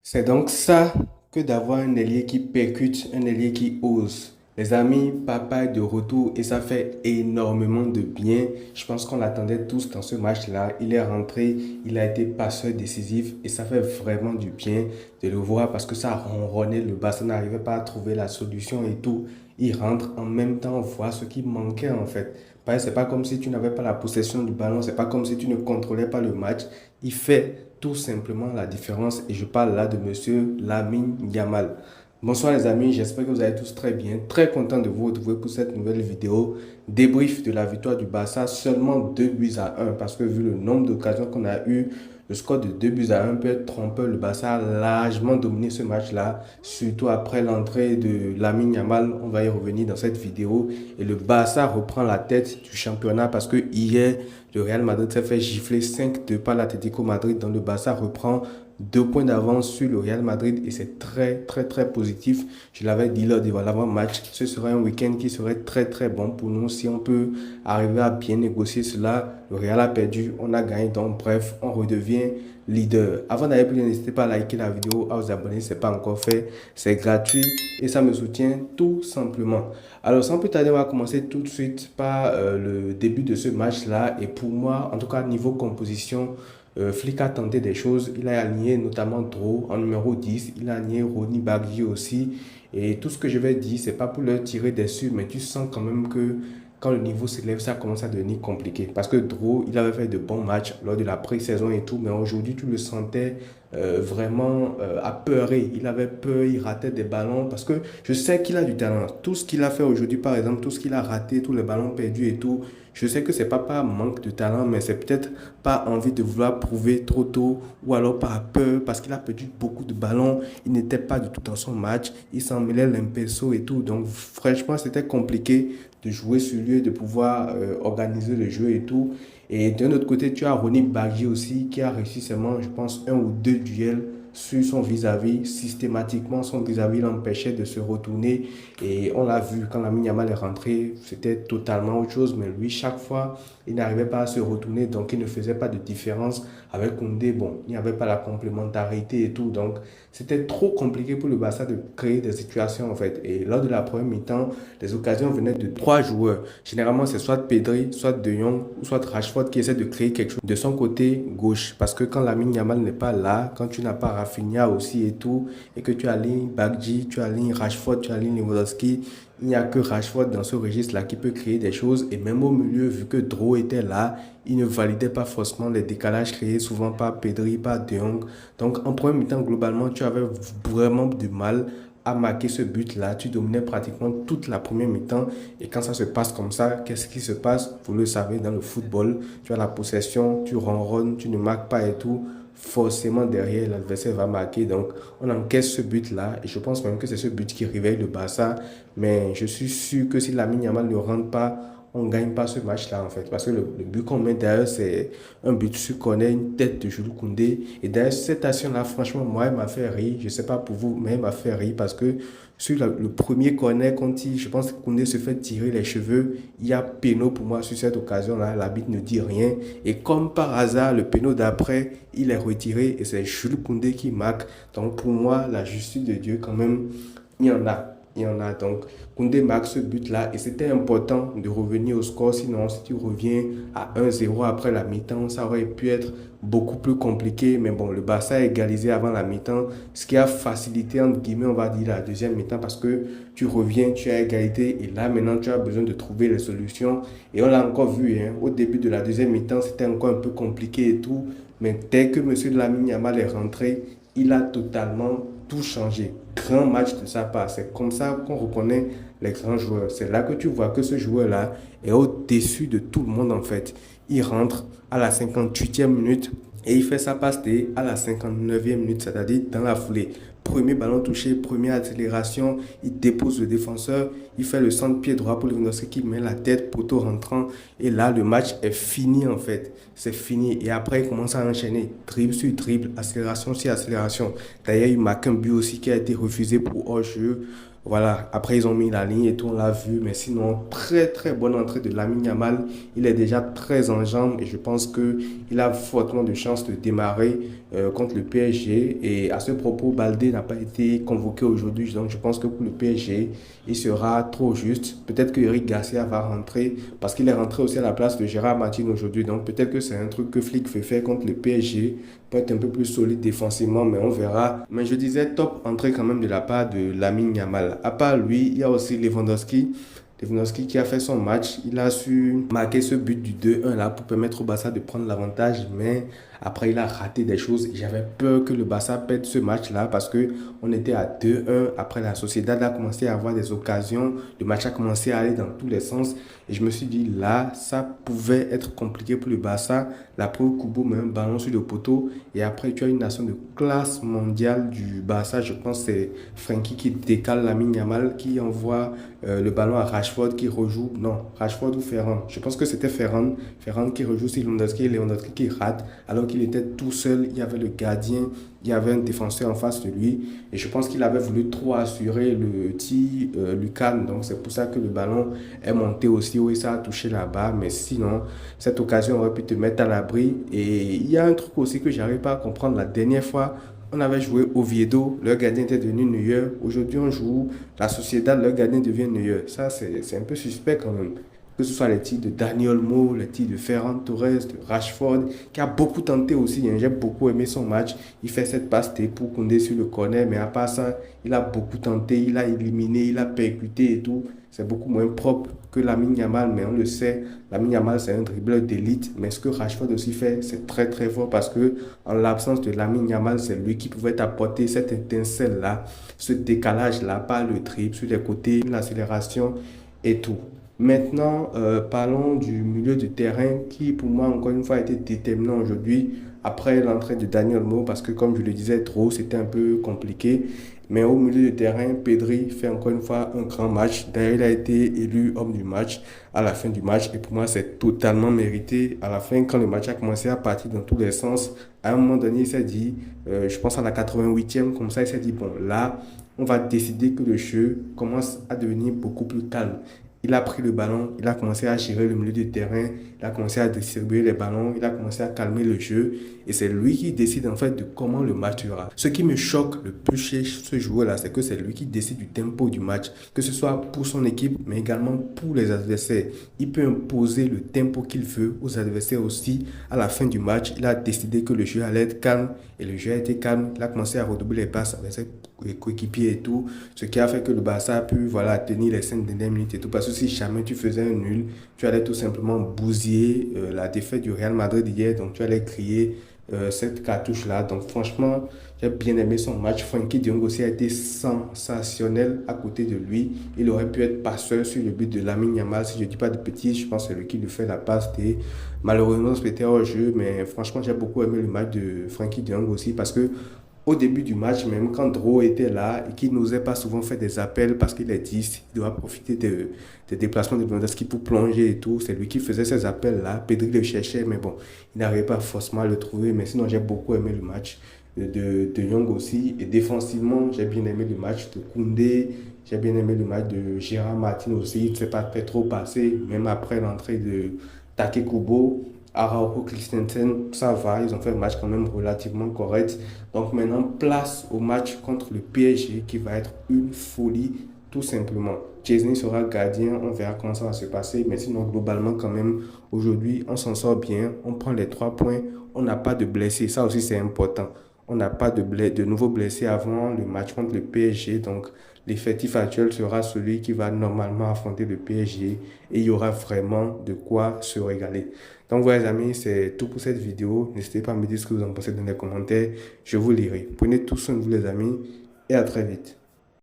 C'est donc ça que d'avoir un ailier qui percute, un ailier qui ose. Les amis, papa est de retour et ça fait énormément de bien. Je pense qu'on l'attendait tous dans ce match-là. Il est rentré, il a été passeur décisif et ça fait vraiment du bien de le voir parce que ça ronronnait, le Barça n'arrivait pas à trouver la solution et tout. Il rentre en même temps, voir ce qui manquait en fait. C'est pas comme si tu n'avais pas la possession du ballon, c'est pas comme si tu ne contrôlais pas le match. Il fait tout simplement la différence et je parle là de monsieur Lamine Yamal. Bonsoir les amis, j'espère que vous allez tous très bien. Très content de vous retrouver pour cette nouvelle vidéo. Débrief de la victoire du Barça, seulement 2 buts à 1 parce que vu le nombre d'occasions qu'on a eu, le score de 2 buts à 1 peut être trompeur. Le Barça a largement dominé ce match-là, surtout après l'entrée de Lamine Yamal. On va y revenir dans cette vidéo. Et le Barça reprend la tête du championnat parce que hier, le Real Madrid s'est fait gifler 5-2 par l'Atlético Madrid. Donc le Barça reprend 2 points d'avance sur le Real Madrid et c'est très positif. Je l'avais dit lors de l'avant-match, ce serait un week-end qui serait très bon pour nous si on peut arriver à bien négocier cela. Le Real a perdu, on a gagné, donc bref, on redevient leader. Avant d'aller plus loin, n'hésitez pas à liker la vidéo, à vous abonner si ce n'est pas encore fait. C'est gratuit et ça me soutient tout simplement. Alors sans plus tarder, on va commencer tout de suite par le début de ce match-là. Et pour moi, en tout cas niveau composition, Flick a tenté des choses. Il a aligné notamment Dro en numéro 10. Il a aligné Ronny Barguil aussi. Et tout ce que je vais dire, c'est pas pour leur tirer dessus, mais tu sens quand même que quand le niveau s'élève, ça commence à devenir compliqué. Parce que Dro, il avait fait de bons matchs lors de la pré-saison et tout, mais aujourd'hui, tu le sentais vraiment apeuré. Il avait peur, il ratait des ballons parce que je sais qu'il a du talent. Tout ce qu'il a fait aujourd'hui, par exemple, tout ce qu'il a raté, tous les ballons perdus et tout, je sais que c'est pas par manque de talent, mais c'est peut-être pas envie de vouloir prouver trop tôt ou alors par peur parce qu'il a perdu beaucoup de ballons. Il n'était pas du tout dans son match. Il s'en mêlait l'impéso et tout. Donc, franchement, c'était compliqué de jouer sur lui, de pouvoir organiser le jeu et tout. Et d'un autre côté, tu as Ronny Barguil aussi qui a réussi seulement, je pense, un ou deux duels sur son vis-à-vis. Systématiquement, son vis-à-vis l'empêchait de se retourner. Et on l'a vu quand Lamine Yamal est rentré, c'était totalement autre chose. Mais lui, chaque fois, il n'arrivait pas à se retourner. Donc, il ne faisait pas de différence avec Koundé. Bon, il n'y avait pas la complémentarité et tout. Donc, c'était trop compliqué pour le Barça de créer des situations en fait. Et lors de la première mi-temps, les occasions venaient de trois joueurs. Généralement, c'est soit Pedri, soit De Jong, ou soit Rashford qui essaie de créer quelque chose de son côté gauche. Parce que quand Lamine Yamal n'est pas là, quand tu n'as pas Rafinha aussi et tout, et que tu alignes Baggi, tu alignes Rashford, tu alignes Lewandowski, il n'y a que Rashford dans ce registre-là qui peut créer des choses. Et même au milieu, vu que Dro était là, il ne validait pas forcément les décalages créés souvent par Pedri, par De Jong. Donc en premier mi-temps, globalement, tu avais vraiment du mal à marquer ce but-là. Tu dominais pratiquement toute la première mi-temps. Et quand ça se passe comme ça, qu'est-ce qui se passe? Vous le savez, dans le football, tu as la possession, tu ronronnes, tu ne marques pas et tout. Forcément, derrière, l'adversaire va marquer. Donc, on encaisse ce but-là. Et je pense même que c'est ce but qui réveille le Barça. Mais je suis sûr que si Lamine Yamal ne rentre pas, on ne gagne pas ce match-là, en fait. Parce que le but qu'on met derrière, c'est un but sur corner, une tête de Jules Koundé. Et derrière, cette action-là, franchement, moi, elle m'a fait rire. Je ne sais pas pour vous, mais elle m'a fait rire parce que sur le premier corner, quand je pense que Koundé se fait tirer les cheveux, il y a péno pour moi sur cette occasion-là. L'arbitre ne dit rien. Et comme par hasard, le péno d'après, il est retiré et c'est Jules Koundé qui marque. Donc pour moi, la justice de Dieu, quand même, il y en a. Il y en a donc. Koundé marque ce but-là et c'était important de revenir au score. Sinon, si tu reviens à 1-0 après la mi-temps, ça aurait pu être beaucoup plus compliqué. Mais bon, le Barça a égalisé avant la mi-temps, ce qui a facilité, entre guillemets, on va dire, la deuxième mi-temps parce que tu reviens, tu as égalité et là, maintenant, tu as besoin de trouver les solutions. Et on l'a encore vu, hein, au début de la deuxième mi-temps, c'était encore un peu compliqué et tout. Mais dès que M. Lamine Yamal est rentré, il a totalement tout changé. Grand match de sa part. C'est comme ça qu'on reconnaît les grands joueurs. C'est là que tu vois que ce joueur-là est au-dessus de tout le monde en fait. Il rentre à la 58e minute et il fait sa passe D à la 59e minute, c'est-à-dire dans la foulée. Premier ballon touché, première accélération, il dépose le défenseur, il fait le centre pied droit pour Lewandowski qui met la tête, poteau rentrant. Et là, le match est fini en fait. C'est fini. Et après, il commence à enchaîner dribble sur dribble, accélération sur accélération. D'ailleurs, il marque un but aussi qui a été refusé pour hors-jeu. Voilà, après ils ont mis la ligne et tout, on l'a vu, mais sinon, très très bonne entrée de Lamine Yamal. Il est déjà très en jambes et je pense qu'il a fortement de chances de démarrer contre le PSG. Et à ce propos, Baldé n'a pas été convoqué aujourd'hui, donc je pense que pour le PSG, il sera trop juste. Peut-être que Eric Garcia va rentrer parce qu'il est rentré aussi à la place de Gérard Martin aujourd'hui, donc peut-être que c'est un truc que Flick fait faire contre le PSG pour être un peu plus solide défensivement, mais on verra. Mais je disais top entrée quand même de la part de Lamine Yamal. À part lui, il y a aussi Lewandowski. Lewandowski qui a fait son match, il a su marquer ce but du 2-1 là pour permettre au Barça de prendre l'avantage, mais après il a raté des choses. J'avais peur que le Barça perde ce match là parce que on était à 2-1. Après la Sociedad a commencé à avoir des occasions, le match a commencé à aller dans tous les sens et je me suis dit là, ça pouvait être compliqué pour le Barça. La preuve, Kubo met un ballon sur le poteau et après tu as une nation de classe mondiale du Barça, je pense que c'est Frenkie qui décale Lamine Yamal, qui envoie le ballon à Rashford qui rejoue. Non, Rashford ou Ferran. Je pense que c'était Ferran. Ferran qui rejoue sur Lewandowski et Lewandowski qui rate alors qu'il était tout seul. Il y avait le gardien, il y avait un défenseur en face de lui. Et je pense qu'il avait voulu trop assurer le petit Lucan. Donc c'est pour ça que le ballon est monté aussi haut et ça a touché là-bas. Mais sinon, cette occasion aurait pu te mettre à l'abri. Et il y a un truc aussi que j'arrive pas à comprendre. La dernière fois, on avait joué Oviedo, leur gardien était devenu Neuer. Aujourd'hui, on joue la Sociedad, leur gardien devient Neuer. Ça, c'est un peu suspect quand même. Que ce soit les tirs de Dani Olmo, les tirs de Ferran Torres, de Rashford, qui a beaucoup tenté aussi, hein. J'ai beaucoup aimé son match. Il fait cette passe pour Koundé sur le corner, mais à part ça, il a beaucoup tenté, il a éliminé, il a percuté et tout. C'est beaucoup moins propre que Lamine Yamal, mais on le sait, Lamine Yamal, c'est un dribbleur d'élite. Mais ce que Rashford aussi fait, c'est très très fort parce que en l'absence de Lamine Yamal, c'est lui qui pouvait apporter cette étincelle-là, ce décalage-là, pas le dribble sur les côtés, l'accélération et tout. Maintenant, parlons du milieu de terrain qui, pour moi, encore une fois, a été déterminant aujourd'hui après l'entrée de Daniel Mo parce que, comme je le disais trop, c'était un peu compliqué. Mais au milieu de terrain, Pedri fait encore une fois un grand match. D'ailleurs, il a été élu homme du match à la fin du match. Et pour moi, c'est totalement mérité. À la fin, quand le match a commencé à partir dans tous les sens, à un moment donné, il s'est dit, je pense à la 88e, comme ça, il s'est dit, bon, là, on va décider que le jeu commence à devenir beaucoup plus calme. Il a pris le ballon, il a commencé à gérer le milieu de terrain, il a commencé à distribuer les ballons, il a commencé à calmer le jeu. Et c'est lui qui décide en fait de comment le match sera. Ce qui me choque le plus chez ce joueur-là, c'est que c'est lui qui décide du tempo du match, que ce soit pour son équipe, mais également pour les adversaires. Il peut imposer le tempo qu'il veut aux adversaires aussi. À la fin du match, il a décidé que le jeu allait être calme et le jeu a été calme. Il a commencé à redoubler les passes avec ses coéquipiers et tout, ce qui a fait que le Barça a pu voilà, tenir les 5 dernières minutes et tout. Parce que si jamais tu faisais un nul, tu allais tout simplement bousiller la défaite du Real Madrid hier, donc tu allais crier cette cartouche-là. Donc franchement, j'ai bien aimé son match. Frenkie de Jong aussi a été sensationnel à côté de lui. Il aurait pu être passeur sur le but de Lamine Yamal. Si je ne dis pas de bêtises, je pense que c'est lui qui lui fait la passe. Malheureusement, c'était hors jeu, mais franchement, j'ai beaucoup aimé le match de Frenkie de Jong aussi parce que au début du match, même quand Dro était là et qu'il n'osait pas souvent faire des appels parce qu'il est 10, il doit profiter des déplacements de Lewandowski pour plonger et tout. C'est lui qui faisait ces appels-là. Pedri le cherchait, mais bon, il n'arrivait pas forcément à le trouver. Mais sinon, j'ai beaucoup aimé le match de Young aussi. Et défensivement, j'ai bien aimé le match de Koundé. J'ai bien aimé le match de Gérard Martin aussi. Il ne s'est pas fait trop passer, même après l'entrée de Take Kubo. Araujo, Christensen, ça va, ils ont fait un match quand même relativement correct. Donc maintenant, place au match contre le PSG qui va être une folie, tout simplement. Chesney sera gardien, on verra comment ça va se passer. Mais sinon, globalement, quand même, aujourd'hui, on s'en sort bien. On prend les 3 points, on n'a pas de blessés. Ça aussi, c'est important. On n'a pas de nouveaux blessés avant le match contre le PSG. Donc, l'effectif actuel sera celui qui va normalement affronter le PSG et il y aura vraiment de quoi se régaler. Donc voilà les amis, c'est tout pour cette vidéo. N'hésitez pas à me dire ce que vous en pensez dans les commentaires. Je vous lirai. Prenez tout soin de vous les amis et à très vite.